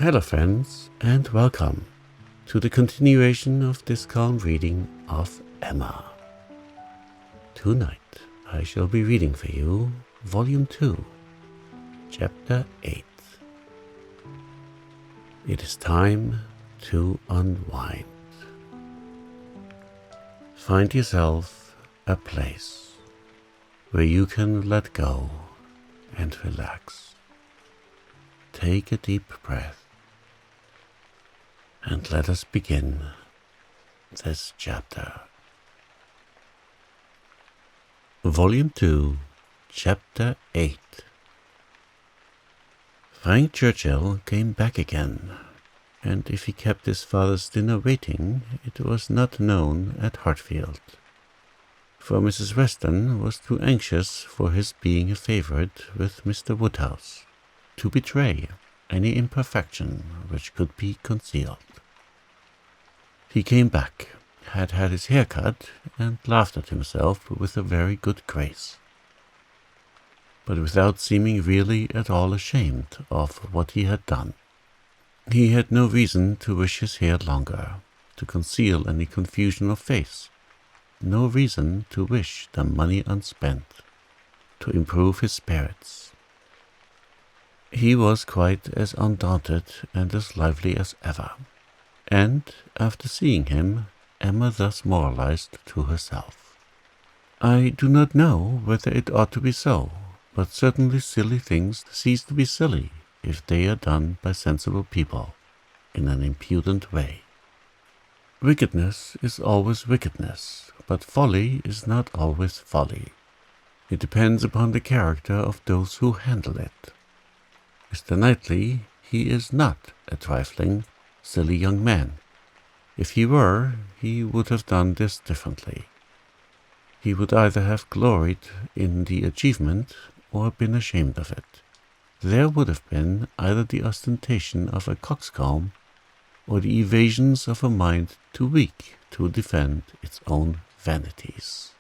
Hello friends, and welcome to the continuation of this calm reading of Emma. Tonight I shall be reading for you Volume 2, Chapter 8. It is time to unwind. Find yourself a place where you can let go and relax. Take a deep breath. And let us begin this chapter. Volume 2, Chapter 8. Frank Churchill came back again, and if he kept his father's dinner waiting, it was not known at Hartfield, for Mrs. Weston was too anxious for his being a favourite with Mr. Woodhouse to betray any imperfection which could be concealed. He came back, had his hair cut, and laughed at himself with a very good grace, but without seeming really at all ashamed of what he had done. He had no reason to wish his hair longer, to conceal any confusion of face, no reason to wish the money unspent, to improve his spirits. He was quite as undaunted and as lively as ever, and, after seeing him, Emma thus moralized to herself. I do not know whether it ought to be so, but certainly silly things cease to be silly if they are done by sensible people in an impudent way. Wickedness is always wickedness, but folly is not always folly. It depends upon the character of those who handle it. Mr. Knightley, he is not a trifling, silly young man. If he were, he would have done this differently. He would either have gloried in the achievement or been ashamed of it. There would have been either the ostentation of a coxcomb or the evasions of a mind too weak to defend its own vanities.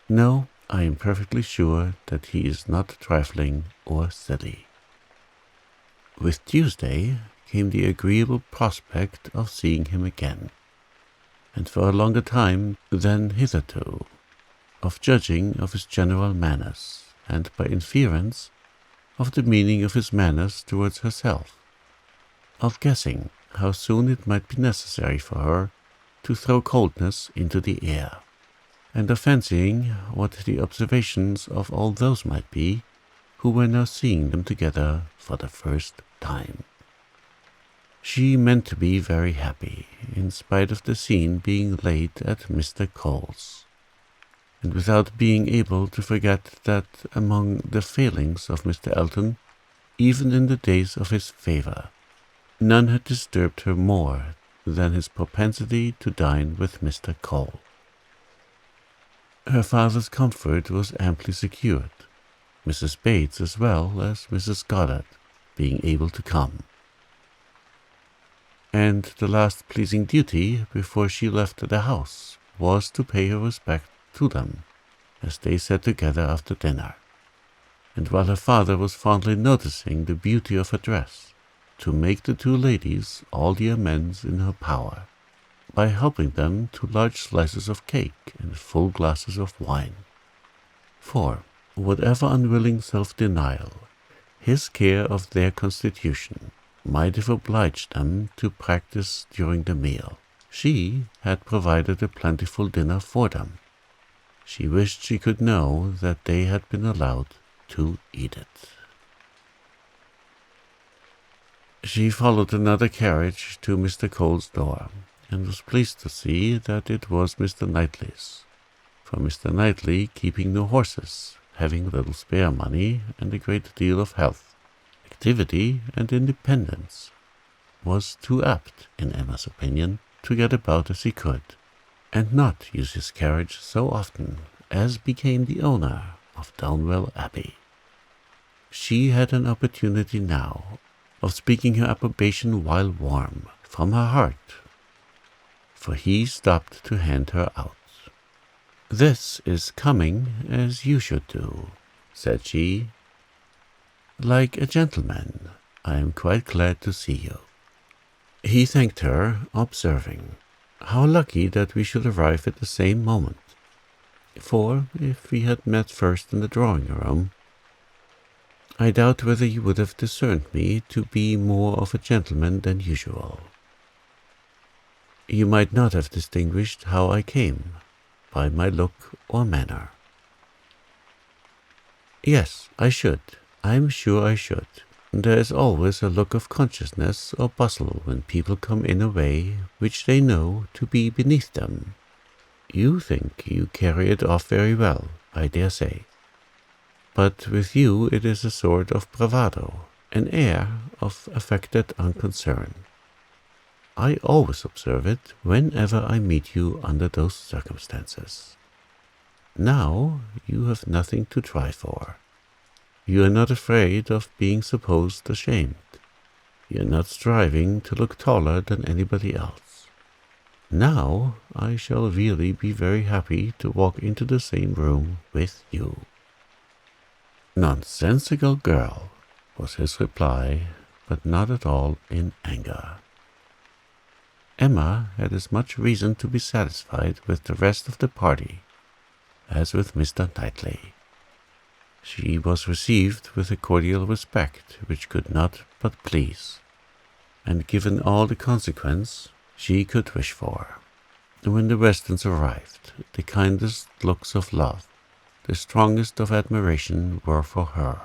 No, I am perfectly sure that he is not trifling or silly. With Tuesday came the agreeable prospect of seeing him again, and for a longer time than hitherto, of judging of his general manners, and by inference of the meaning of his manners towards herself, of guessing how soon it might be necessary for her to throw coldness into the air, and of fancying what the observations of all those might be who were now seeing them together for the first time. She meant to be very happy, in spite of the scene being laid at Mr. Cole's, and without being able to forget that among the failings of Mr. Elton, even in the days of his favour, none had disturbed her more than his propensity to dine with Mr. Cole. Her father's comfort was amply secured, Mrs. Bates as well as Mrs. Goddard being able to come. And the last pleasing duty before she left the house was to pay her respect to them, as they sat together after dinner, and while her father was fondly noticing the beauty of her dress, to make the two ladies all the amends in her power, by helping them to large slices of cake and full glasses of wine. For, whatever unwilling self-denial, his care of their constitution might have obliged them to practice during the meal, she had provided a plentiful dinner for them. She wished she could know that they had been allowed to eat it. She followed another carriage to Mr. Cole's door, and was pleased to see that it was Mr. Knightley's, for Mr. Knightley, keeping no horses, having little spare money and a great deal of health, activity, and independence, was too apt, in Emma's opinion, to get about as he could, and not use his carriage so often as became the owner of Downwell Abbey. She had an opportunity now of speaking her approbation while warm, from her heart, for he stopped to hand her out. "This is coming as you should do," said she, "like a gentleman, I am quite glad to see you." He thanked her, observing, "How lucky that we should arrive at the same moment, for if we had met first in the drawing-room, I doubt whether you would have discerned me to be more of a gentleman than usual. You might not have distinguished how I came, by my look or manner." "Yes, I should. I'm sure I should. There is always a look of consciousness or bustle when people come in a way which they know to be beneath them. You think you carry it off very well, I dare say. But with you it is a sort of bravado, an air of affected unconcern. I always observe it whenever I meet you under those circumstances. Now you have nothing to try for. You are not afraid of being supposed ashamed. You are not striving to look taller than anybody else. Now I shall really be very happy to walk into the same room with you." "Nonsensical girl," was his reply, but not at all in anger. Emma had as much reason to be satisfied with the rest of the party as with Mr. Knightley. She was received with a cordial respect which could not but please, and given all the consequence she could wish for. When the Westons arrived, the kindest looks of love, the strongest of admiration were for her,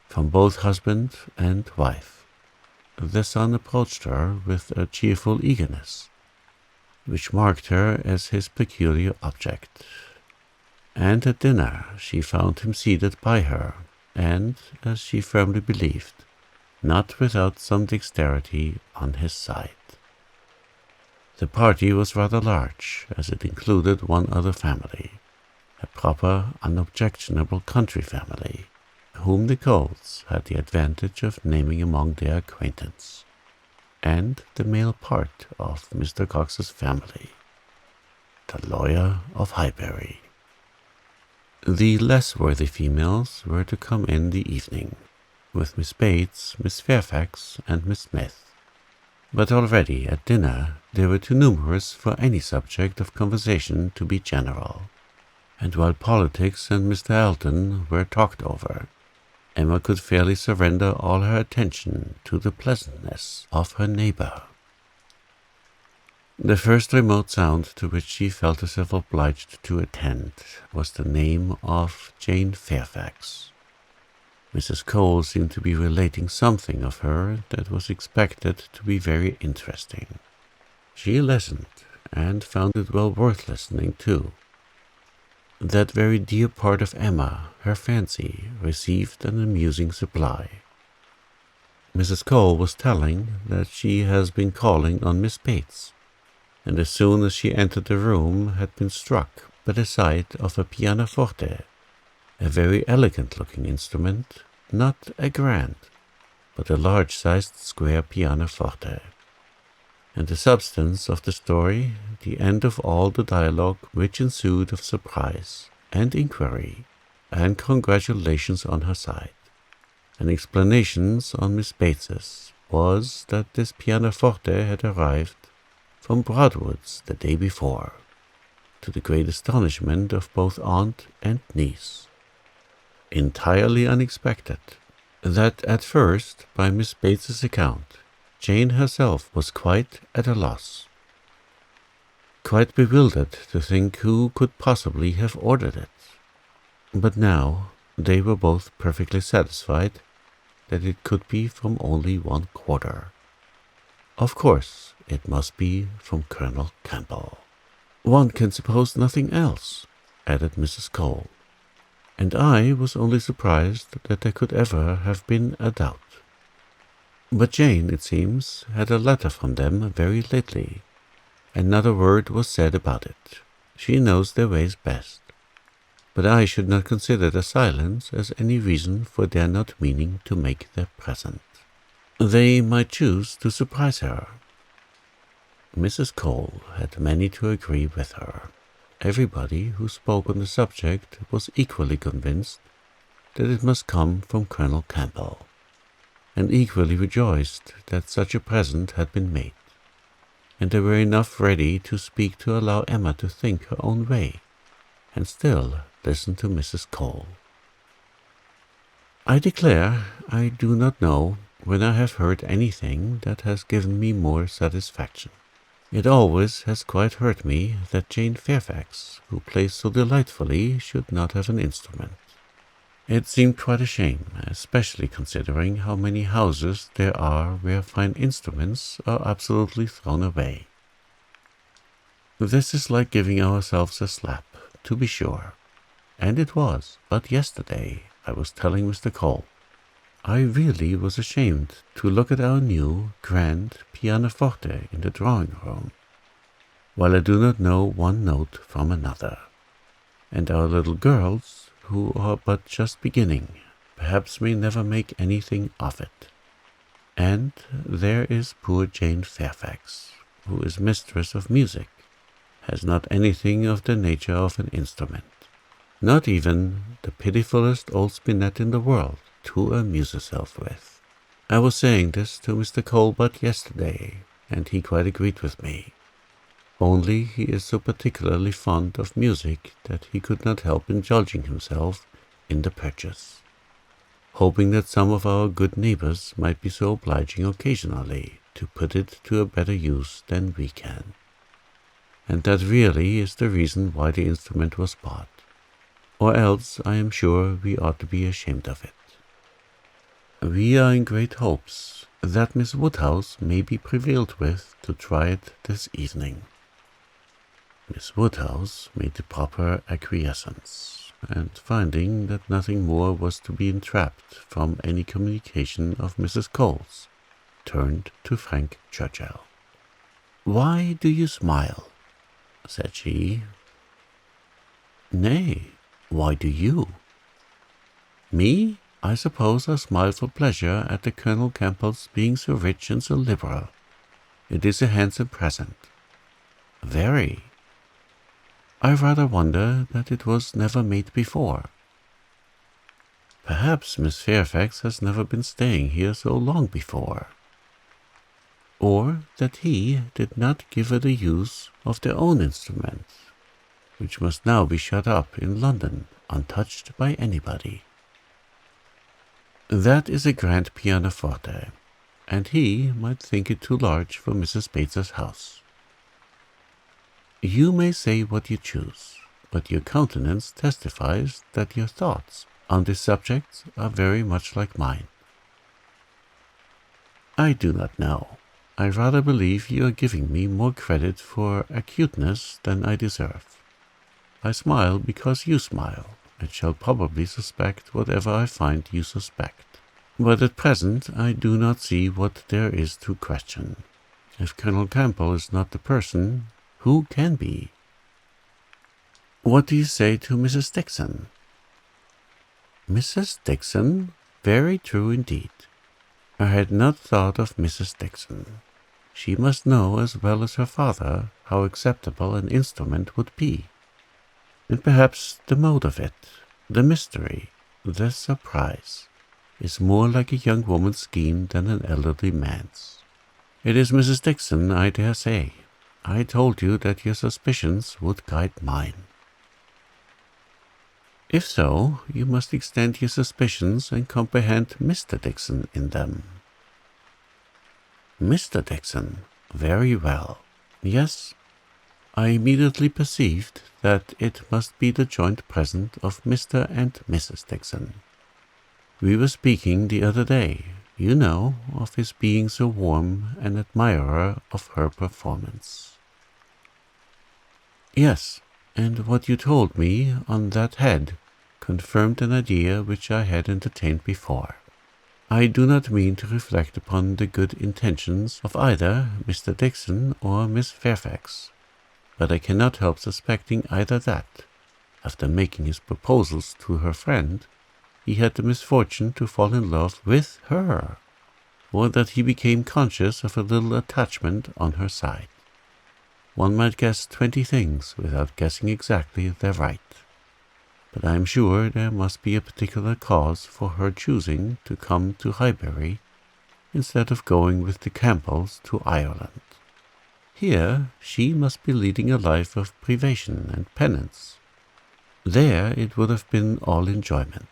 from both husband and wife. The son approached her with a cheerful eagerness, which marked her as his peculiar object. And at dinner she found him seated by her, and, as she firmly believed, not without some dexterity on his side. The party was rather large, as it included one other family, a proper, unobjectionable country family, whom the Coles had the advantage of naming among their acquaintance, and the male part of Mr. Cox's family, the lawyer of Highbury. The less worthy females were to come in the evening, with Miss Bates, Miss Fairfax, and Miss Smith. But already at dinner they were too numerous for any subject of conversation to be general, and while politics and Mr. Elton were talked over, Emma could fairly surrender all her attention to the pleasantness of her neighbour. The first remote sound to which she felt herself obliged to attend was the name of Jane Fairfax. Mrs. Cole seemed to be relating something of her that was expected to be very interesting. She listened, and found it well worth listening to. That very dear part of Emma, her fancy, received an amusing supply. Mrs. Cole was telling that she has been calling on Miss Bates, and as soon as she entered the room had been struck by the sight of a pianoforte, a very elegant-looking instrument, not a grand, but a large-sized square pianoforte. And the substance of the story, the end of all the dialogue which ensued of surprise and inquiry and congratulations on her side, and explanations on Miss Bates's, was that this pianoforte had arrived from Broadwood's the day before, to the great astonishment of both aunt and niece. Entirely unexpected, that at first, by Miss Bates's account, Jane herself was quite at a loss, quite bewildered to think who could possibly have ordered it. But now they were both perfectly satisfied that it could be from only one quarter. Of course, it must be from Colonel Campbell. "One can suppose nothing else," added Mrs. Cole, "and I was only surprised that there could ever have been a doubt. But Jane, it seems, had a letter from them very lately, and not a word was said about it. She knows their ways best. But I should not consider their silence as any reason for their not meaning to make their present. They might choose to surprise her." Mrs. Cole had many to agree with her. Everybody who spoke on the subject was equally convinced that it must come from Colonel Campbell. and equally rejoiced that such a present had been made, and there were enough ready to speak to allow Emma to think her own way, and still listen to Mrs. Cole. I declare I do not know when I have heard anything that has given me more satisfaction. It always has quite hurt me that Jane Fairfax, who plays so delightfully, should not have an instrument. It seemed quite a shame, especially considering how many houses there are where fine instruments are absolutely thrown away. This is like giving ourselves a slap, to be sure. And it was, but yesterday I was telling Mr. Cole, I really was ashamed to look at our new, grand pianoforte in the drawing-room, while I do not know one note from another, and our little girls, who are but just beginning, perhaps may never make anything of it. And there is poor Jane Fairfax, who is mistress of music, has not anything of the nature of an instrument, not even the pitifullest old spinet in the world to amuse herself with. I was saying this to Mr. Cole but yesterday, and he quite agreed with me. Only he is so particularly fond of music that he could not help indulging himself in the purchase, hoping that some of our good neighbors might be so obliging occasionally to put it to a better use than we can. And that really is the reason why the instrument was bought, or else I am sure we ought to be ashamed of it. We are in great hopes that Miss Woodhouse may be prevailed with to try it this evening. Miss Woodhouse made the proper acquiescence, and finding that nothing more was to be entrapped from any communication of Mrs. Cole's, turned to Frank Churchill. "Why do you smile?" said she. "Nay, why do you?" "Me? I suppose I smile for pleasure at the Colonel Campbell's being so rich and so liberal. It is a handsome present." "Very. I rather wonder that it was never made before." "Perhaps Miss Fairfax has never been staying here so long before." "Or that he did not give her the use of their own instrument, which must now be shut up in London, untouched by anybody." "That is a grand pianoforte, and he might think it too large for Mrs. Bates's house." "You may say what you choose, but your countenance testifies that your thoughts on this subject are very much like mine." "I do not know. I rather believe you are giving me more credit for acuteness than I deserve. I smile because you smile, and shall probably suspect whatever I find you suspect. But at present I do not see what there is to question. If Colonel Campbell is not the person, who can be?" "What do you say to Mrs. Dixon?" "Mrs. Dixon? Very true indeed. I had not thought of Mrs. Dixon. She must know as well as her father how acceptable an instrument would be. And perhaps the mode of it, the mystery, the surprise, is more like a young woman's scheme than an elderly man's. It is Mrs. Dixon, I dare say. I told you that your suspicions would guide mine." "If so, you must extend your suspicions and comprehend Mr. Dixon in them." "Mr. Dixon? Very well. Yes, I immediately perceived that it must be the joint present of Mr. and Mrs. Dixon. We were speaking the other day, you know, of his being so warm an admirer of her performance." "Yes, and what you told me on that head confirmed an idea which I had entertained before. I do not mean to reflect upon the good intentions of either Mr. Dixon or Miss Fairfax, but I cannot help suspecting either that, after making his proposals to her friend, he had the misfortune to fall in love with her, or that he became conscious of a little attachment on her side. One might guess 20 things without guessing exactly their right. But I am sure there must be a particular cause for her choosing to come to Highbury instead of going with the Campbells to Ireland. Here she must be leading a life of privation and penance. There it would have been all enjoyment.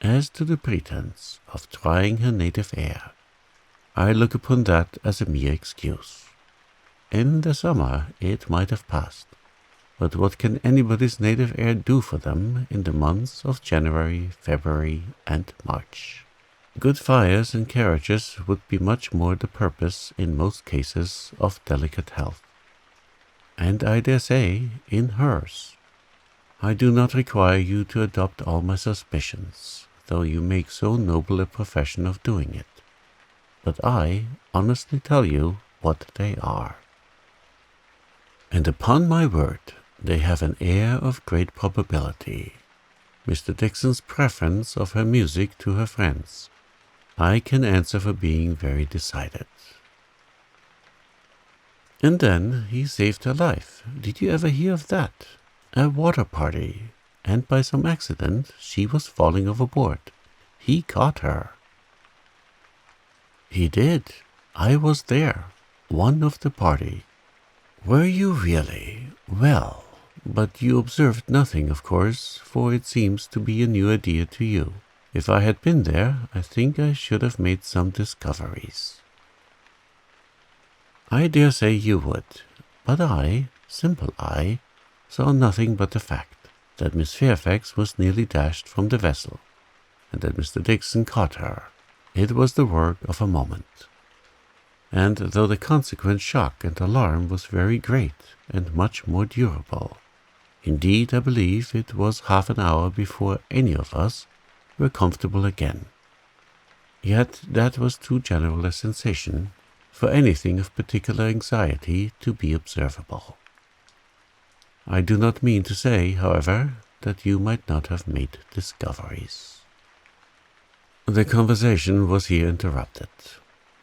As to the pretence of trying her native air, I look upon that as a mere excuse. In the summer it might have passed, but what can anybody's native air do for them in the months of January, February, and March? Good fires and carriages would be much more the purpose in most cases of delicate health. And I dare say in hers. I do not require you to adopt all my suspicions, though you make so noble a profession of doing it. But I honestly tell you what they are. And upon my word, they have an air of great probability. Mr. Dixon's preference of her music to her friends, I can answer for being very decided. And then he saved her life. Did you ever hear of that? A water party, and by some accident she was falling overboard. He caught her. He did. I was there, one of the party. Were you really? Well, but you observed nothing, of course, for it seems to be a new idea to you. If I had been there, I think I should have made some discoveries. I dare say you would, but I, simple I, saw nothing but the fact that Miss Fairfax was nearly dashed from the vessel, and that Mr. Dixon caught her. It was the work of a moment. And though the consequent shock and alarm was very great and much more durable, indeed I believe it was half an hour before any of us were comfortable again, yet that was too general a sensation for anything of particular anxiety to be observable. I do not mean to say, however, that you might not have made discoveries. The conversation was here interrupted.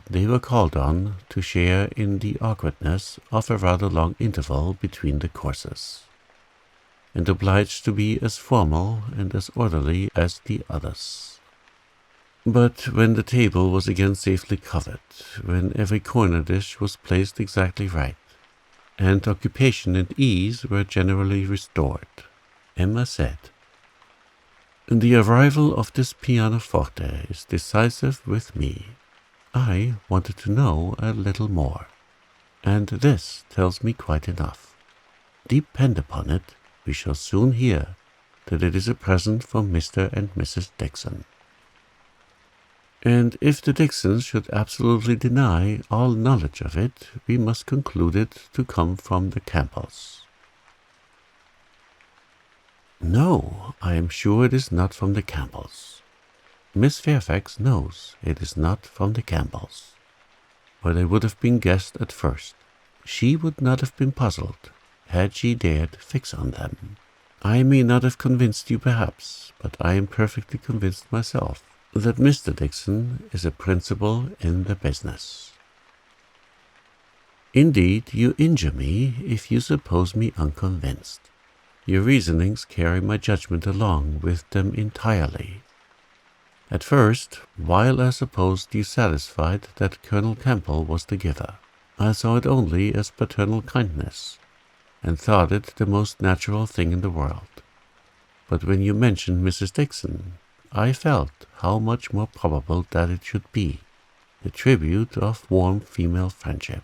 They were called on to share in the awkwardness of a rather long interval between the courses, and obliged to be as formal and as orderly as the others. But when the table was again safely covered, when every corner dish was placed exactly right, and occupation and ease were generally restored, Emma said, "The arrival of this pianoforte is decisive with me. I wanted to know a little more, and this tells me quite enough. Depend upon it, we shall soon hear that it is a present from Mr. and Mrs. Dixon. And if the Dixons should absolutely deny all knowledge of it, we must conclude it to come from the Campbells." "No, I am sure it is not from the Campbells. Miss Fairfax knows it is not from the Campbells. But it would have been guessed at first. She would not have been puzzled had she dared fix on them. I may not have convinced you perhaps, but I am perfectly convinced myself that Mr. Dixon is a principal in the business. Indeed, you injure me if you suppose me unconvinced. Your reasonings carry my judgment along with them entirely. At first, while I supposed you satisfied that Colonel Campbell was the giver, I saw it only as paternal kindness, and thought it the most natural thing in the world. But when you mentioned Mrs. Dixon, I felt how much more probable that it should be the tribute of warm female friendship.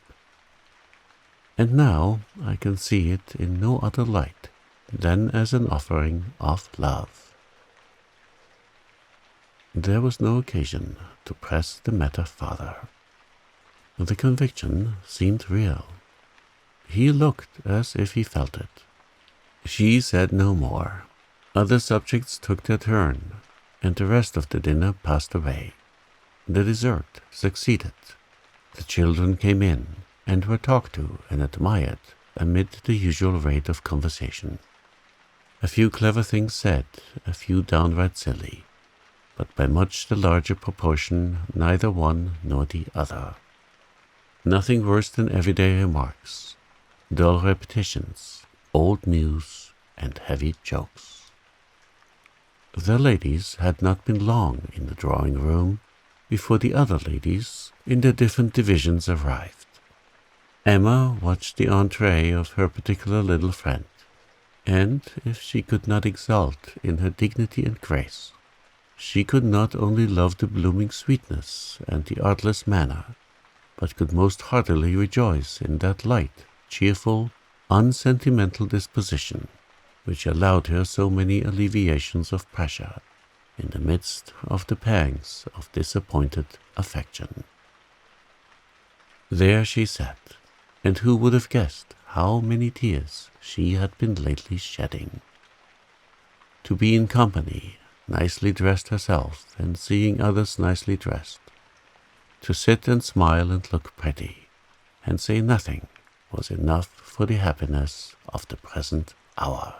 And now I can see it in no other light than as an offering of love." There was no occasion to press the matter farther. The conviction seemed real. He looked as if he felt it. She said no more. Other subjects took their turn, and the rest of the dinner passed away. The dessert succeeded. The children came in, and were talked to and admired amid the usual rate of conversation. A few clever things said, a few downright silly, but by much the larger proportion neither one nor the other. Nothing worse than everyday remarks, dull repetitions, old news, and heavy jokes. The ladies had not been long in the drawing-room before the other ladies in the different divisions arrived. Emma watched the entree of her particular little friend, and if she could not exult in her dignity and grace, she could not only love the blooming sweetness and the artless manner, but could most heartily rejoice in that light, cheerful, unsentimental disposition which allowed her so many alleviations of pressure in the midst of the pangs of disappointed affection. There she sat, and who would have guessed how many tears she had been lately shedding? To be in company, nicely dressed herself, and seeing others nicely dressed, to sit and smile and look pretty, and say nothing, was enough for the happiness of the present hour.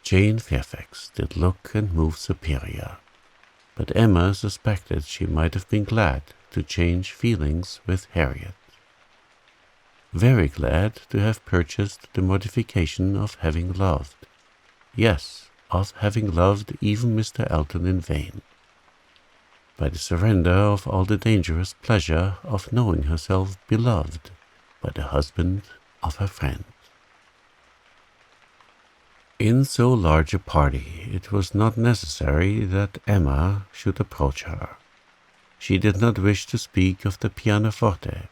Jane Fairfax did look and move superior, but Emma suspected she might have been glad to change feelings with Harriet. Very glad to have purchased the mortification of having loved, yes, of having loved even Mr. Elton in vain, by the surrender of all the dangerous pleasure of knowing herself beloved by the husband of her friend. In so large a party, it was not necessary that Emma should approach her. She did not wish to speak of the pianoforte.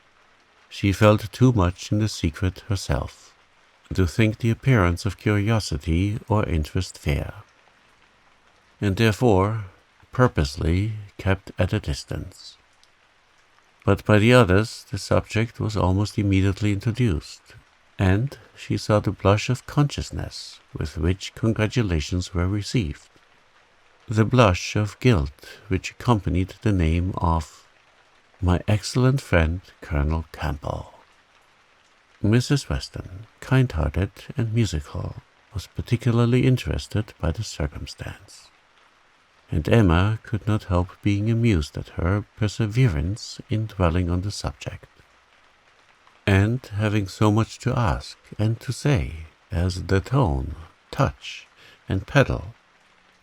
She felt too much in the secret herself, to think the appearance of curiosity or interest fair, and therefore purposely kept at a distance. But by the others the subject was almost immediately introduced, and she saw the blush of consciousness with which congratulations were received, the blush of guilt which accompanied the name of my excellent friend Colonel Campbell. Mrs. Weston, kind-hearted and musical, was particularly interested by the circumstance, and Emma could not help being amused at her perseverance in dwelling on the subject, and having so much to ask and to say as the tone, touch, and pedal,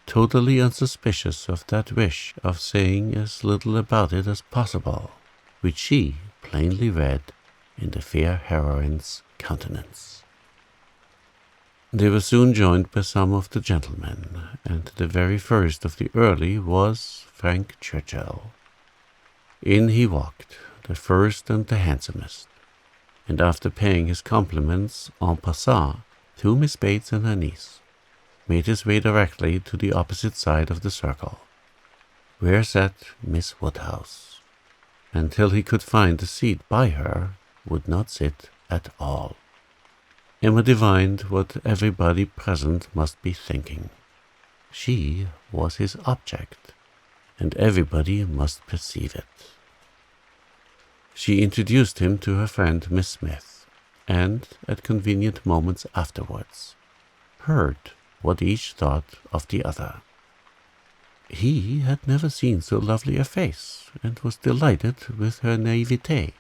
totally unsuspicious of that wish of saying as little about it as possible, which she plainly read in the fair heroine's countenance. They were soon joined by some of the gentlemen, and the very first of the early was Frank Churchill. In he walked, the first and the handsomest, and after paying his compliments en passant to Miss Bates and her niece, made his way directly to the opposite side of the circle, where sat Miss Woodhouse, and till he could find a seat by her, would not sit at all. Emma divined what everybody present must be thinking. She was his object, and everybody must perceive it. She introduced him to her friend Miss Smith, and, at convenient moments afterwards, heard what each thought of the other. He had never seen so lovely a face, and was delighted with her naivete.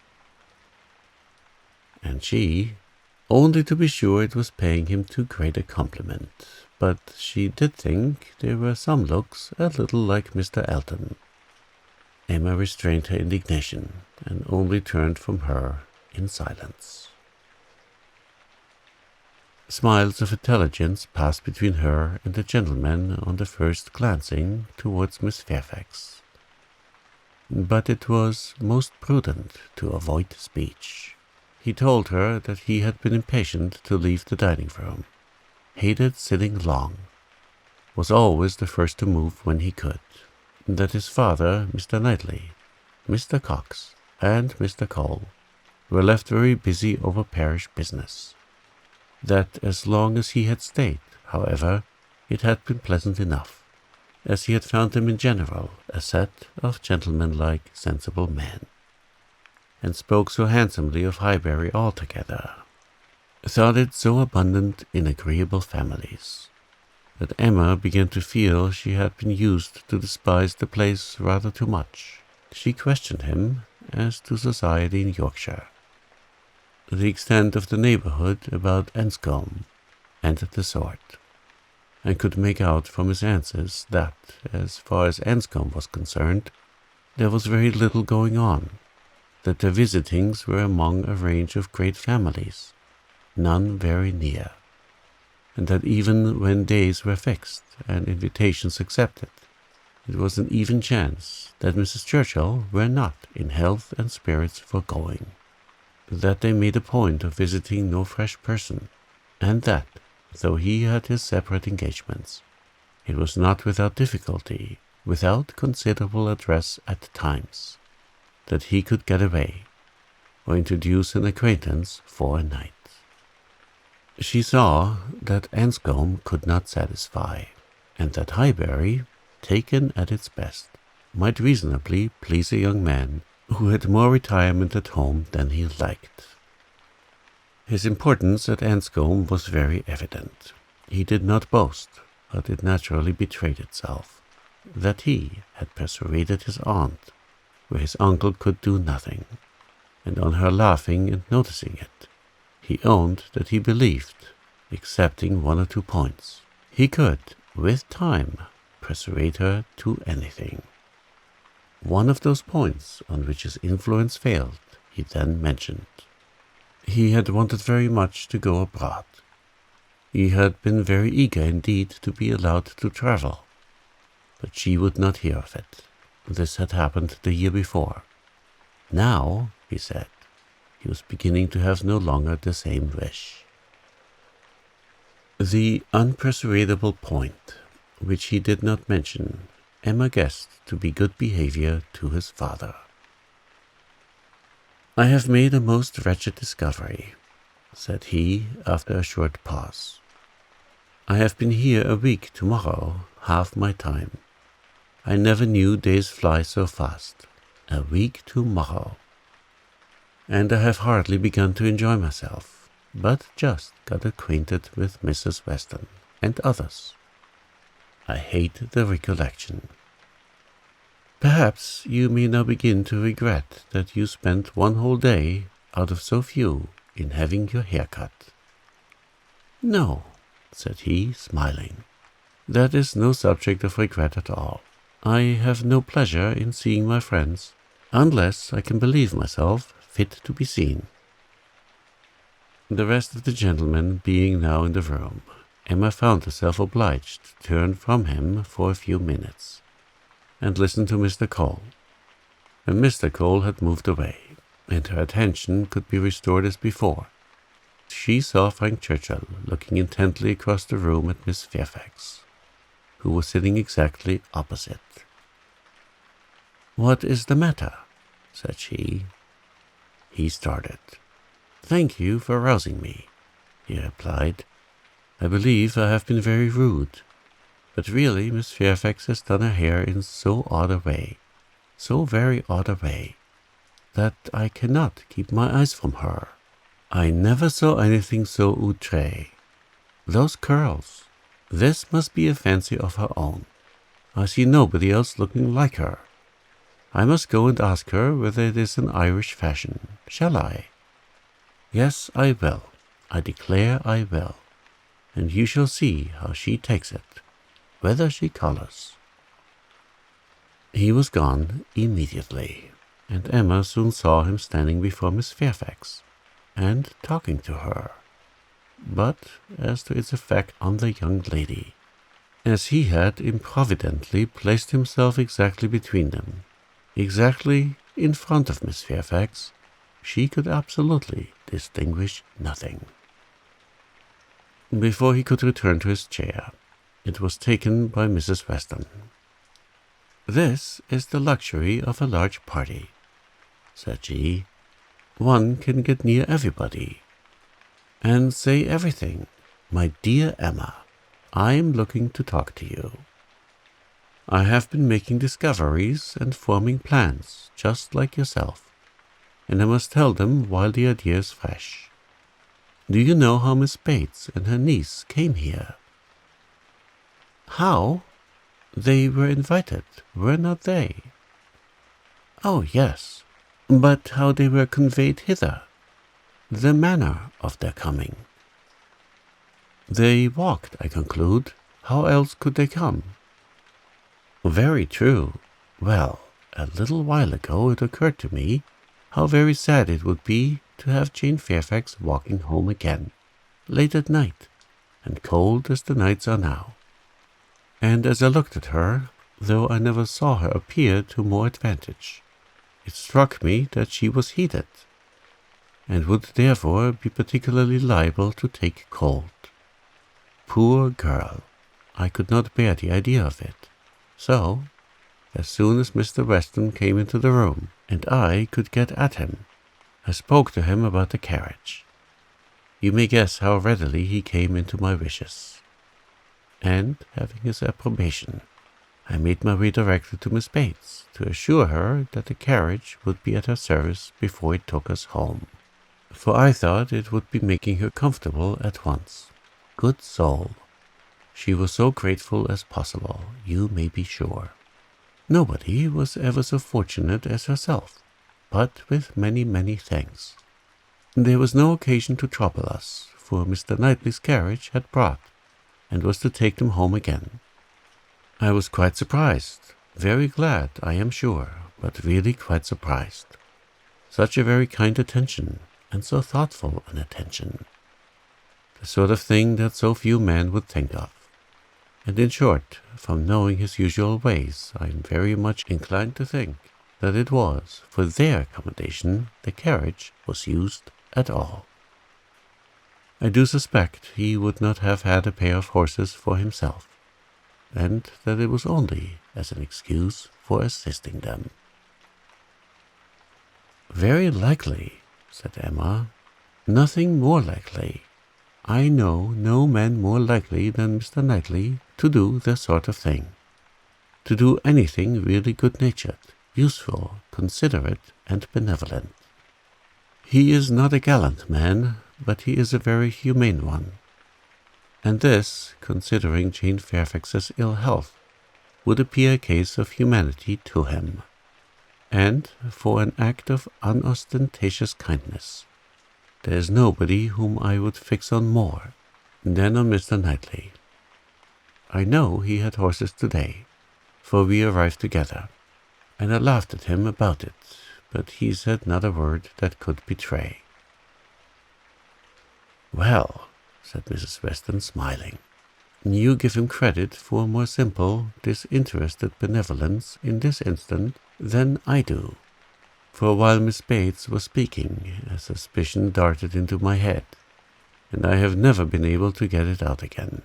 And she, only to be sure it was paying him too great a compliment, but she did think there were some looks a little like Mr. Elton. Emma restrained her indignation, and only turned from her in silence. Smiles of intelligence passed between her and the gentleman on the first glancing towards Miss Fairfax, but it was most prudent to avoid speech. He told her that he had been impatient to leave the dining-room, hated sitting long, was always the first to move when he could, that his father, Mr. Knightley, Mr. Cox, and Mr. Cole were left very busy over parish business, that as long as he had stayed, however, it had been pleasant enough, as he had found them in general a set of gentlemanlike, sensible men, and spoke so handsomely of Highbury altogether, thought it so abundant in agreeable families, that Emma began to feel she had been used to despise the place rather too much. She questioned him as to society in Yorkshire, the extent of the neighbourhood about Enscombe, and the sort. and could make out from his answers that, as far as Anscombe was concerned, there was very little going on, that their visitings were among a range of great families, none very near, and that even when days were fixed and invitations accepted, it was an even chance that Mrs. Churchill were not in health and spirits for going, that they made a point of visiting no fresh person, and that, though he had his separate engagements, it was not without difficulty, without considerable address at times, that he could get away, or introduce an acquaintance for a night. She saw that Anscombe could not satisfy, and that Highbury, taken at its best, might reasonably please a young man who had more retirement at home than he liked. His importance at Anscombe was very evident. He did not boast, but it naturally betrayed itself, that he had persuaded his aunt, where his uncle could do nothing, and on her laughing and noticing it, he owned that he believed, excepting 1 or 2 points, he could, with time, persuade her to anything. One of those points on which his influence failed, he then mentioned. He had wanted very much to go abroad. He had been very eager indeed to be allowed to travel, but she would not hear of it. This had happened the year before. Now, he said, he was beginning to have no longer the same wish. The unpersuadable point, which he did not mention, Emma guessed to be good behavior to his father. "I have made a most wretched discovery," said he after a short pause. "I have been here a week tomorrow, half my time. I never knew days fly so fast. A week tomorrow. And I have hardly begun to enjoy myself, but just got acquainted with Mrs. Weston and others. I hate the recollection. Perhaps you may now begin to regret that you spent 1 whole day out of so few in having your hair cut." "No," said he, smiling. "That is no subject of regret at all. I have no pleasure in seeing my friends, unless I can believe myself fit to be seen." The rest of the gentlemen being now in the room, Emma found herself obliged to turn from him for a few minutes, and listen to Mr. Cole. When Mr. Cole had moved away, and her attention could be restored as before, she saw Frank Churchill looking intently across the room at Miss Fairfax, who was sitting exactly opposite. "What is the matter?" said she. He started. "Thank you for rousing me," he replied. "I believe I have been very rude, but really Miss Fairfax has done her hair in so odd a way, so very odd a way, that I cannot keep my eyes from her. I never saw anything so outré. Those curls! This must be a fancy of her own. I see nobody else looking like her. I must go and ask her whether it is an Irish fashion. Shall I? Yes, I will. I declare I will. And you shall see how she takes it, whether she colours." He was gone immediately, and Emma soon saw him standing before Miss Fairfax, and talking to her. But as to its effect on the young lady, as he had improvidently placed himself exactly between them, exactly in front of Miss Fairfax, she could absolutely distinguish nothing. Before he could return to his chair, it was taken by Mrs. Weston. "This is the luxury of a large party," said she. "One can get near everybody, and say everything. My dear Emma, I am looking to talk to you. I have been making discoveries and forming plans, just like yourself, and I must tell them while the idea is fresh. Do you know how Miss Bates and her niece came here?" "How? They were invited, were not they?" "Oh, yes, but how they were conveyed hither, the manner of their coming." "They walked, I conclude. How else could they come? Very true. Well, a little while ago it occurred to me how very sad it would be to have Jane Fairfax walking home again, late at night, and cold as the nights are now. And as I looked at her, though I never saw her appear to more advantage, it struck me that she was heated, and would therefore be particularly liable to take cold. Poor girl! I could not bear the idea of it. So, as soon as Mr. Weston came into the room, and I could get at him, I spoke to him about the carriage. You may guess how readily he came into my wishes. And, having his approbation, I made my way directly to Miss Bates to assure her that the carriage would be at her service before it took us home, for I thought it would be making her comfortable at once. Good soul! She was so grateful as possible, you may be sure. Nobody was ever so fortunate as herself, but with many, many thanks. There was no occasion to trouble us, for Mr. Knightley's carriage had brought, and was to take them home again. I was quite surprised, very glad, I am sure, but really quite surprised. Such a very kind attention, and so thoughtful an attention. The sort of thing that so few men would think of. And in short, from knowing his usual ways, I am very much inclined to think that it was for their accommodation the carriage was used at all. I do suspect he would not have had a pair of horses for himself, and that it was only as an excuse for assisting them. Very likely, said Emma. Nothing more likely. I know no man more likely than Mr. Knightley to do this sort of thing, to do anything really good-natured, useful, considerate, and benevolent. He is not a gallant man, but he is a very humane one. And this, considering Jane Fairfax's ill health, would appear a case of humanity to him, and for an act of unostentatious kindness. There is nobody whom I would fix on more than on Mr. Knightley. I know he had horses today, for we arrived together, and I laughed at him about it, but he said not a word that could betray. Well, said Mrs. Weston, smiling, you give him credit for more simple, disinterested benevolence in this instant than I do. For while Miss Bates was speaking, a suspicion darted into my head, and I have never been able to get it out again.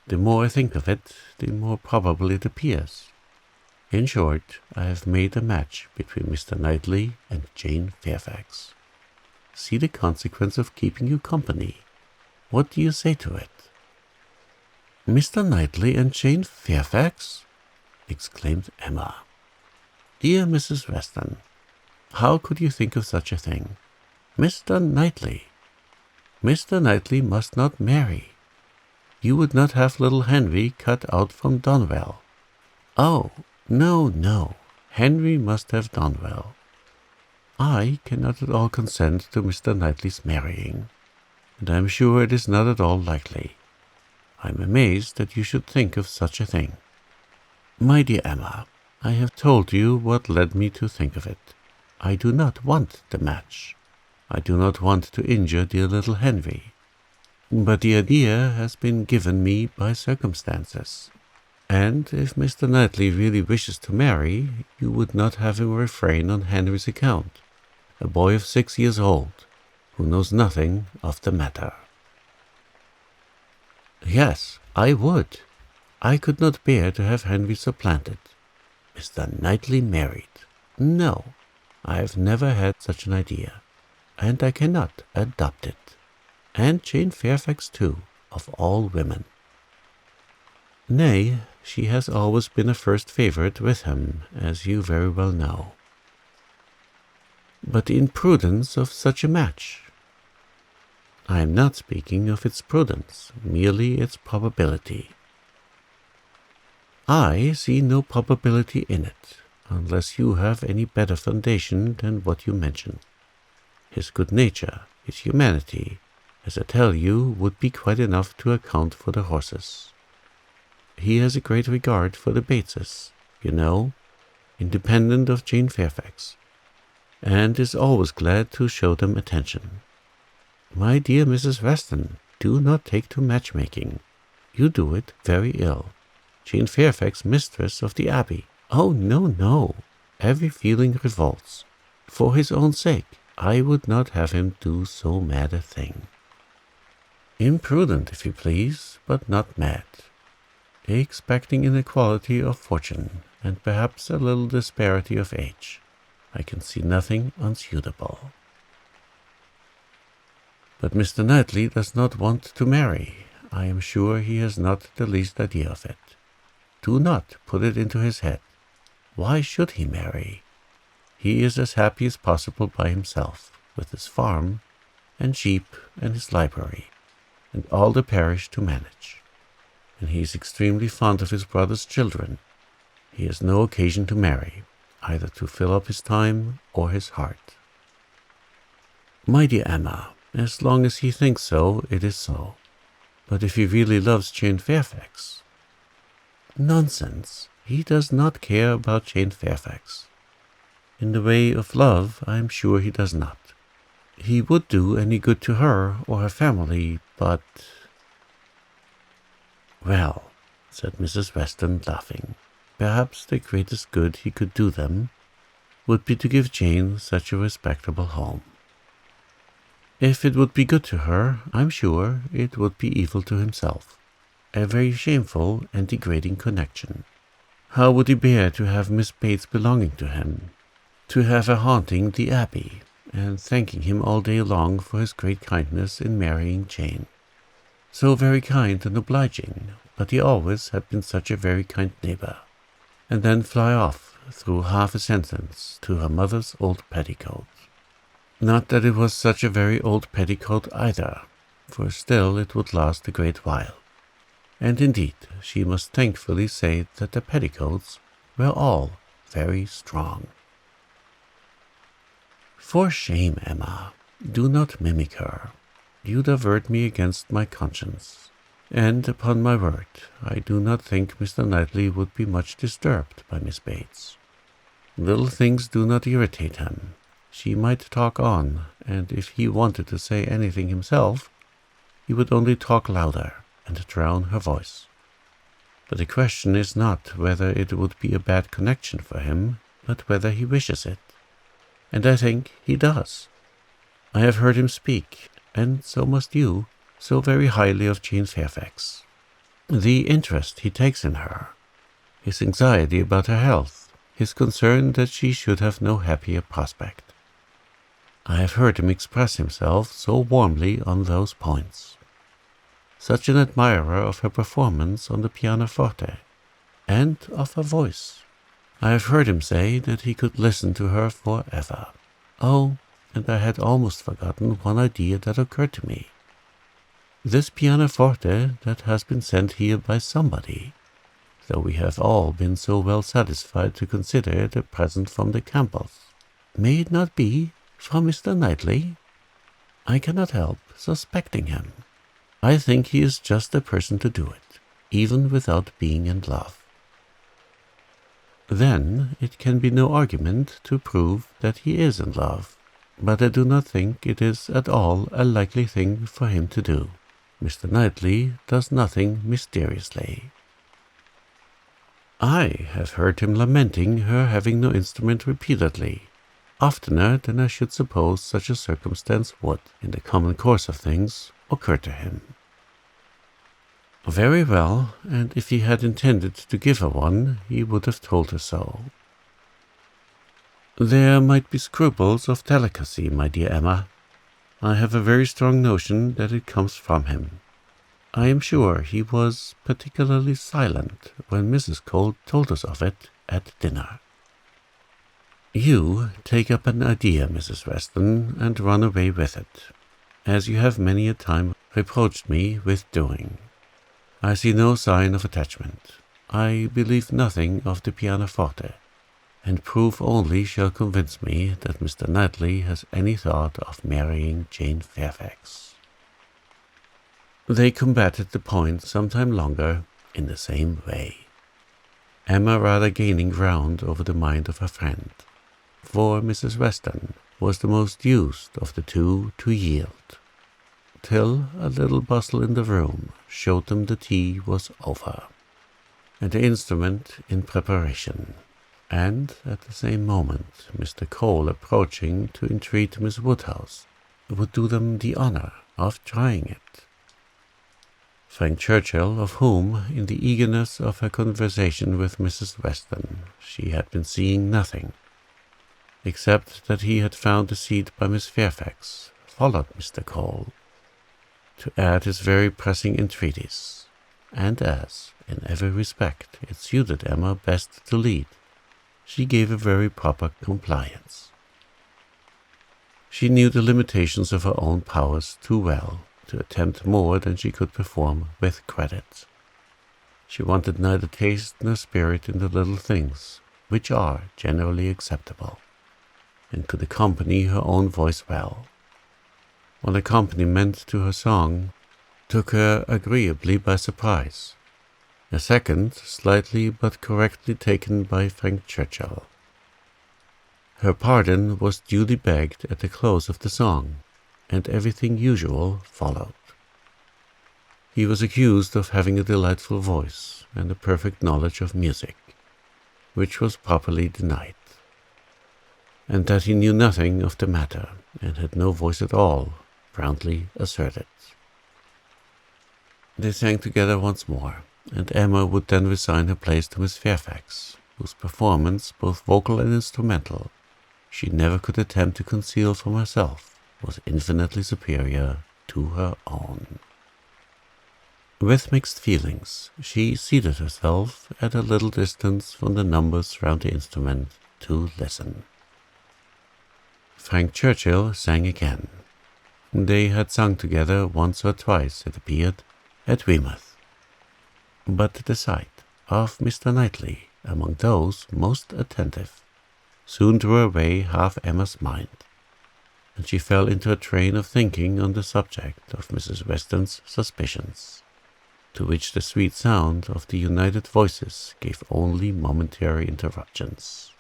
The more I think of it, the more probable it appears. In short, I have made a match between Mr. Knightley and Jane Fairfax. See the consequence of keeping you company. What do you say to it? Mr. Knightley and Jane Fairfax? Exclaimed Emma. Dear Mrs. Weston, how could you think of such a thing? Mr. Knightley! Mr. Knightley must not marry. You would not have little Henry cut out from Donwell. Oh, no, no, Henry must have Donwell. I cannot at all consent to Mr. Knightley's marrying, and I am sure it is not at all likely. I am amazed that you should think of such a thing. My dear Emma, I have told you what led me to think of it. I do not want the match. I do not want to injure dear little Henry. But the idea has been given me by circumstances. And if Mr. Knightley really wishes to marry, you would not have him refrain on Henry's account, a boy of 6 years old, who knows nothing of the matter. Yes, I would. I could not bear to have Henry supplanted. Mr. Knightley married. No, I have never had such an idea, and I cannot adopt it. And Jane Fairfax, too, of all women. Nay, she has always been a first favourite with him, as you very well know. But the imprudence of such a match! I am not speaking of its prudence, merely its probability. I see no probability in it, unless you have any better foundation than what you mention. His good nature, his humanity, as I tell you, would be quite enough to account for the horses. he has a great regard for the Bateses, you know, independent of Jane Fairfax, and is always glad to show them attention. My dear Mrs. Weston, do not take to matchmaking. You do it very ill. Jane Fairfax, mistress of the Abbey. Oh, no, no. Every feeling revolts. For his own sake, I would not have him do so mad a thing. Imprudent, if you please, but not mad. Expecting inequality of fortune, and perhaps a little disparity of age. I can see nothing unsuitable. But Mr. Knightley does not want to marry. I am sure he has not the least idea of it. Do not put it into his head. Why should he marry? He is as happy as possible by himself, with his farm, and sheep, and his library, and all the parish to manage. And he is extremely fond of his brother's children. He has no occasion to marry, either to fill up his time or his heart. My dear Emma, as long as he thinks so, it is so. But if he really loves Jane Fairfax— Nonsense. He does not care about Jane Fairfax. In the way of love, I am sure he does not. He would do any good to her or her family, but— Well, said Mrs. Weston, laughing, perhaps the greatest good he could do them would be to give Jane such a respectable home. If it would be good to her, I'm sure it would be evil to himself. A very shameful and degrading connection. How would he bear to have Miss Bates belonging to him, to have her haunting the Abbey, and thanking him all day long for his great kindness in marrying Jane? So very kind and obliging, but he always had been such a very kind neighbor. And then fly off, through half a sentence, to her mother's old petticoat. Not that it was such a very old petticoat either, for still it would last a great while. And indeed, she must thankfully say that the petticoats were all very strong. For shame, Emma, do not mimic her. You divert me against my conscience, and upon my word, I do not think Mr. Knightley would be much disturbed by Miss Bates. Little things do not irritate him. She might talk on, and if he wanted to say anything himself, he would only talk louder and drown her voice. But the question is not whether it would be a bad connection for him, but whether he wishes it. And I think he does. I have heard him speak, and so must you, so very highly of Jane Fairfax. The interest he takes in her, his anxiety about her health, his concern that she should have no happier prospect. I have heard him express himself so warmly on those points. Such an admirer of her performance on the pianoforte, and of her voice. I have heard him say that he could listen to her forever. Oh, and I had almost forgotten one idea that occurred to me. This pianoforte that has been sent here by somebody, though we have all been so well satisfied to consider it a present from the Campbells. May it not be from Mr. Knightley? I cannot help suspecting him. I think he is just the person to do it, even without being in love. Then it can be no argument to prove that he is in love, but I do not think it is at all a likely thing for him to do. Mr. Knightley does nothing mysteriously. I have heard him lamenting her having no instrument repeatedly, oftener than I should suppose such a circumstance would, in the common course of things, occur to him. Very well, and if he had intended to give her one, he would have told her so. There might be scruples of delicacy, my dear Emma. I have a very strong notion that it comes from him. I am sure he was particularly silent when Mrs. Cole told us of it at dinner. You take up an idea, Mrs. Weston, and run away with it, as you have many a time reproached me with doing. I see no sign of attachment. I believe nothing of the pianoforte, and proof only shall convince me that Mr. Knightley has any thought of marrying Jane Fairfax. They combated the point some time longer, in the same way. Emma rather gaining ground over the mind of her friend, for Mrs. Weston was the most used of the two to yield, till a little bustle in the room showed them the tea was over, and the instrument in preparation, and at the same moment Mr. Cole approaching to entreat Miss Woodhouse would do them the honour of trying it. Frank Churchill, of whom, in the eagerness of her conversation with Mrs. Weston, she had been seeing nothing, except that he had found a seat by Miss Fairfax, followed Mr. Cole, to add his very pressing entreaties, and as, in every respect, it suited Emma best to lead, she gave a very proper compliance. She knew the limitations of her own powers too well to attempt more than she could perform with credit. She wanted neither taste nor spirit in the little things which are generally acceptable, and could accompany her own voice well. One accompaniment to her song took her agreeably by surprise, a second slightly but correctly taken by Frank Churchill. Her pardon was duly begged at the close of the song, and everything usual followed. He was accused of having a delightful voice and a perfect knowledge of music, which was properly denied, and that he knew nothing of the matter and had no voice at all, roundly asserted. They sang together once more, and Emma would then resign her place to Miss Fairfax, whose performance, both vocal and instrumental, she never could attempt to conceal from herself, was infinitely superior to her own. With mixed feelings, she seated herself at a little distance from the numbers round the instrument to listen. Frank Churchill sang again. They had sung together once or twice, it appeared, at Weymouth. But the sight of Mr. Knightley among those most attentive soon drew away half Emma's mind, and she fell into a train of thinking on the subject of Mrs. Weston's suspicions, to which the sweet sound of the united voices gave only momentary interruptions.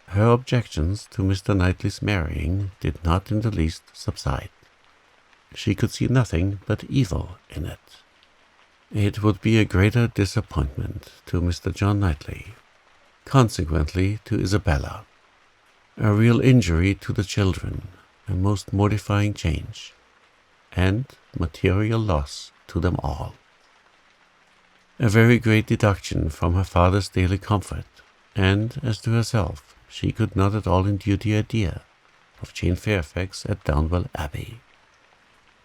Her objections to Mr. Knightley's marrying did not in the least subside. She could see nothing but evil in it. It would be a greater disappointment to Mr. John Knightley, consequently to Isabella, a real injury to the children, a most mortifying change, and material loss to them all. A very great deduction from her father's daily comfort, and as to herself, she could not at all endure the idea of Jane Fairfax at Downwell Abbey,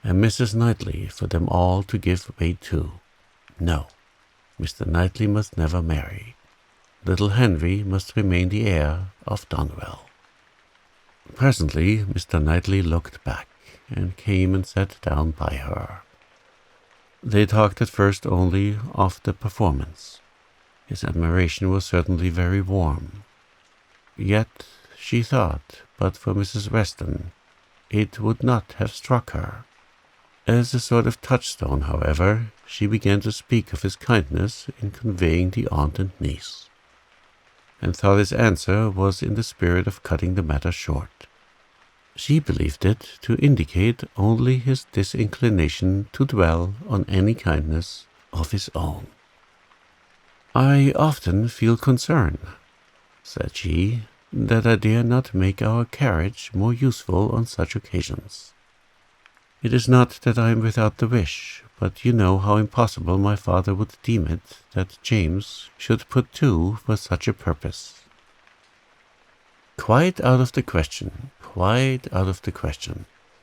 and Mrs. Knightley for them all to give way to. No, Mr. Knightley must never marry. Little Henry must remain the heir of Donwell. Presently Mr. Knightley looked back, and came and sat down by her. They talked at first only of the performance. His admiration was certainly very warm. Yet, she thought, but for Mrs. Weston, it would not have struck her. As a sort of touchstone, however, she began to speak of his kindness in conveying the aunt and niece, and thought his answer was in the spirit of cutting the matter short. She believed it to indicate only his disinclination to dwell on any kindness of his own. "I often feel concern," said she, "that I dare not make our carriage more useful on such occasions. It is not that I am without the wish, but you know how impossible my father would deem it that James should put to for such a purpose." "Quite out of the question,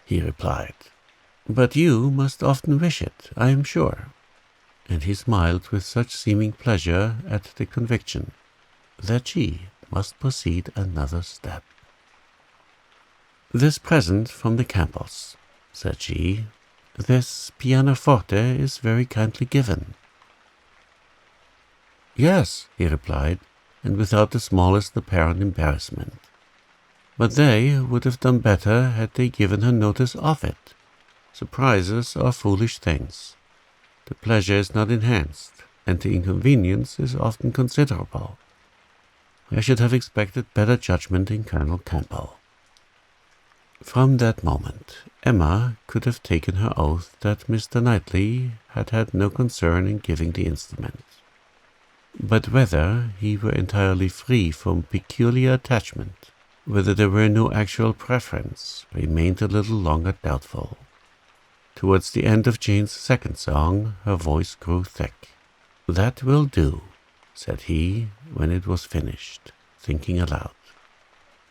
he replied. "But you must often wish it, I am sure." And he smiled with such seeming pleasure at the conviction that she must proceed another step. "This present from the Campbells," said she, "this pianoforte is very kindly given." "Yes," he replied, and without the smallest apparent embarrassment. "But they would have done better had they given her notice of it. Surprises are foolish things. The pleasure is not enhanced, and the inconvenience is often considerable. I should have expected better judgment in Colonel Campbell." From that moment, Emma could have taken her oath that Mr. Knightley had had no concern in giving the instrument. But whether he were entirely free from peculiar attachment, whether there were no actual preference, remained a little longer doubtful. Towards the end of Jane's second song, her voice grew thick. "That will do," said he, when it was finished, thinking aloud.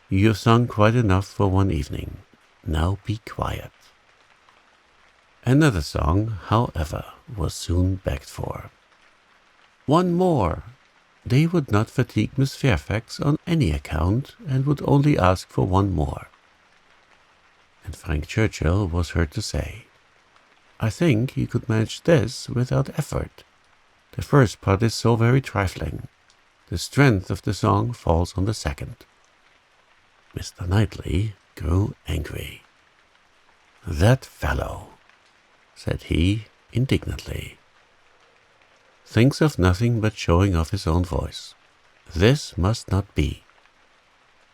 "You have sung quite enough for one evening. Now be quiet." Another song, however, was soon begged for. "One more." They would not fatigue Miss Fairfax on any account, and would only ask for one more. And Frank Churchill was heard to say, "I think he could manage this without effort. The first part is so very trifling. The strength of the song falls on the second." Mr. Knightley grew angry. "That fellow," said he indignantly, "thinks of nothing but showing off his own voice. This must not be."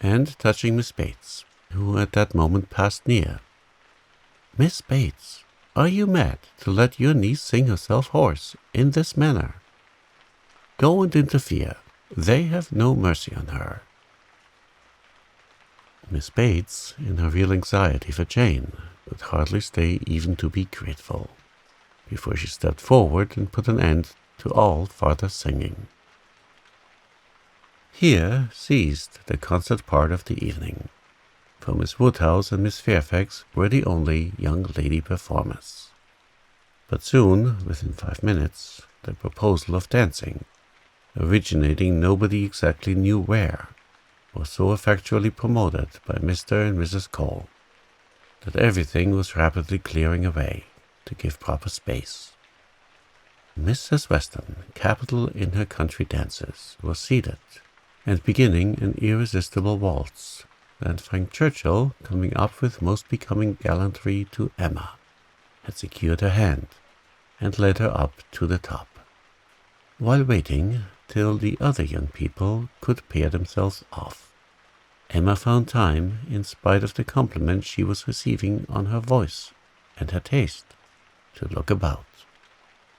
And touching Miss Bates, who at that moment passed near, "Miss Bates, are you mad to let your niece sing herself hoarse in this manner? Go and interfere. They have no mercy on her." Miss Bates, in her real anxiety for Jane, could hardly stay even to be grateful, before she stepped forward and put an end to all farther singing. Here ceased the concert part of the evening, for Miss Woodhouse and Miss Fairfax were the only young lady performers. But soon, within 5 minutes, the proposal of dancing, originating nobody exactly knew where, was so effectually promoted by Mr. and Mrs. Cole, that everything was rapidly clearing away to give proper space. Mrs. Weston, capital in her country dances, was seated, and beginning an irresistible waltz, and Frank Churchill, coming up with most becoming gallantry to Emma, had secured her hand, and led her up to the top. While waiting till the other young people could pair themselves off, Emma found time, in spite of the compliment she was receiving on her voice and her taste, to look about,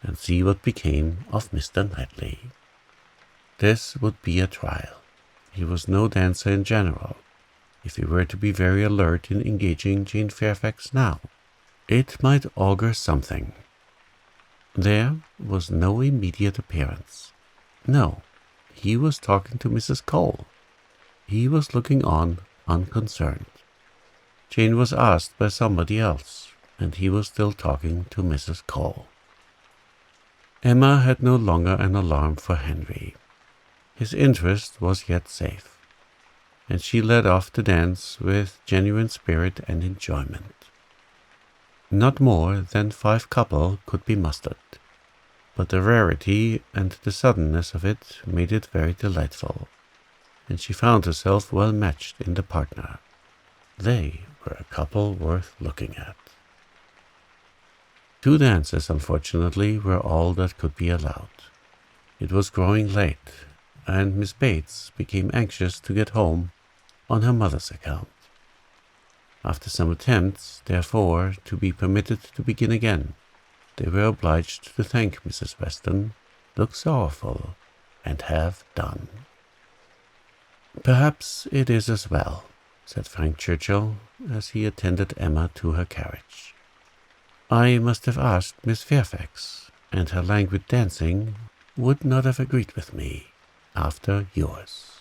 and see what became of Mr. Knightley. This would be a trial. He was no dancer in general. If he were to be very alert in engaging Jane Fairfax now, it might augur something. There was no immediate appearance. No, he was talking to Mrs. Cole. He was looking on, unconcerned. Jane was asked by somebody else, and he was still talking to Mrs. Cole. Emma had no longer an alarm for Henry. His interest was yet safe, and she led off the dance with genuine spirit and enjoyment. Not more than 5 couple could be mustered, but the rarity and the suddenness of it made it very delightful, and she found herself well matched in the partner. They were a couple worth looking at. 2 dances, unfortunately, were all that could be allowed. It was growing late, and Miss Bates became anxious to get home on her mother's account. After some attempts, therefore, to be permitted to begin again, they were obliged to thank Mrs. Weston, look sorrowful, and have done. "Perhaps it is as well," said Frank Churchill, as he attended Emma to her carriage. "I must have asked Miss Fairfax, and her languid dancing would not have agreed with me after yours."